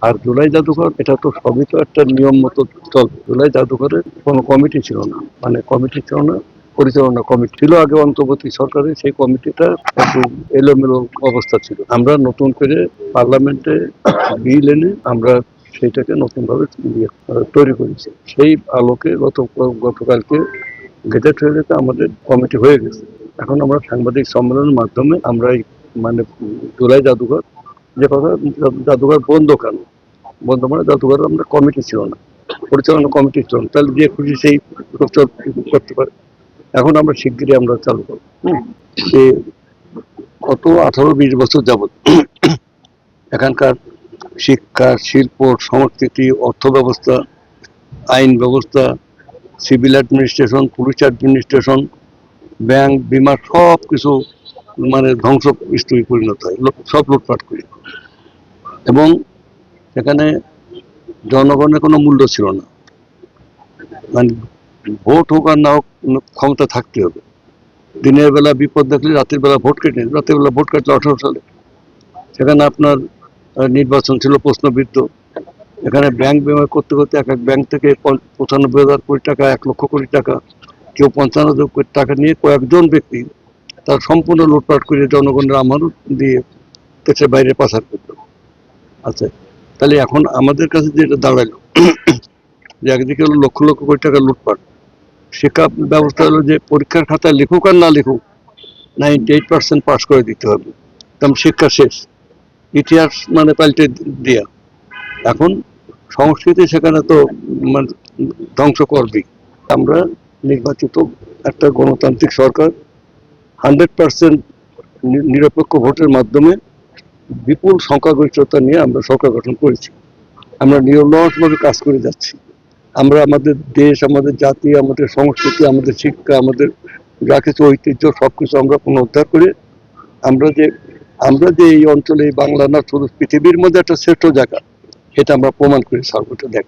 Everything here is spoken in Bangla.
আর জুলাই জাদুঘর এটা তো সবই তো একটা নিয়ম মতো চলবে। জুলাই জাদুঘরে কোনো কমিটি ছিল না, মানে কমিটি ছিল না, পরিচালনা কমিটি ছিল আগে অন্তর্বর্তী সরকারের, সেই কমিটিটা একটু এলোমেলো অবস্থা ছিল। আমরা নতুন করে পার্লামেন্টে বিল এনে আমরা সেইটাকে নতুনভাবে তৈরি করেছি। সেই আলোকে গতকালকে গেজেট হয়ে গেছে, আমাদের কমিটি হয়ে গেছে। এখন আমরা সাংবাদিক সম্মেলনের মাধ্যমে আমরা এই মানে জুলাই জাদুঘর যে কথা, জাদুঘর বন্ধ কেন বন্ধ, মানে জাদুঘর আমরা কমিটি ছিল না, পরিচালনা কমিটি ছিল না, তাহলে যে খুশি সেই করতে পারে। এখন আমরা শিগগিরই আমরা চালু করবো। যে গত 18-20 বছর যাবৎ এখানকার শিক্ষা, শিল্প, সংস্কৃতি, অর্থ ব্যবস্থা, আইন ব্যবস্থা, civil administration, police administration, bank, বিমা সব কিছু মানে ধ্বংসস্তূপে পরিণত হয়, সব লুটপাট করি। এবং সেখানে জনগণের কোনো মূল্য ছিল না, মানে ভোট হোক আর না হোক ক্ষমতা থাকতে হবে। দিনের বেলা বিপদ দেখলে রাতের বেলা ভোট কেটে, রাতের বেলা ভোট কাটলো 18 সালে। সেখানে আপনার নির্বাচন ছিল প্রশ্নবিদ্ধ। এখানে ব্যাংক বিমা করতে করতে এক এক ব্যাংক থেকে 95,000 কোটি টাকা, 1 লক্ষ কোটি টাকা, কেউ 55,000 কোটি টাকা নিয়ে কয়েকজন ব্যক্তি তার সম্পূর্ণ লুটপাট করে জনগণের আমানত দিয়ে দেশের বাইরে পাচার করতো। আচ্ছা, তাহলে এখন আমাদের কাছে যেটা দাঁড়ালো যে একদিকে হলো লক্ষ লক্ষ কোটি টাকা লুটপাট, শিক্ষা ব্যবস্থা হলো যে পরীক্ষার খাতায় লিখুক আর না লিখুক 98% পাস করে দিতে হবে, তেমন শিক্ষা শেষ। ইতিহাস মানে পাল্টে দেয়া। এখন সংস্কৃতি সেখানে তো মানে ধ্বংস করবেই। আমরা নির্বাচিত একটা গণতান্ত্রিক সরকার 100% নিরপেক্ষ ভোটের মাধ্যমে বিপুল সংখ্যাগরিষ্ঠতা নিয়ে আমরা সরকার গঠন করেছি। আমরা নিরলসভাবে কাজ করে যাচ্ছি। আমরা আমাদের দেশ, আমাদের জাতি, আমাদের সংস্কৃতি, আমাদের শিক্ষা, আমাদের যা কিছু ঐতিহ্য সবকিছু আমরা পুনরুদ্ধার করে আমরা যে এই অঞ্চলে বাংলা না শুধু পৃথিবীর মধ্যে একটা শ্রেষ্ঠ জায়গা, এটা আমরা প্রমাণ করি সর্বত্র দেখ।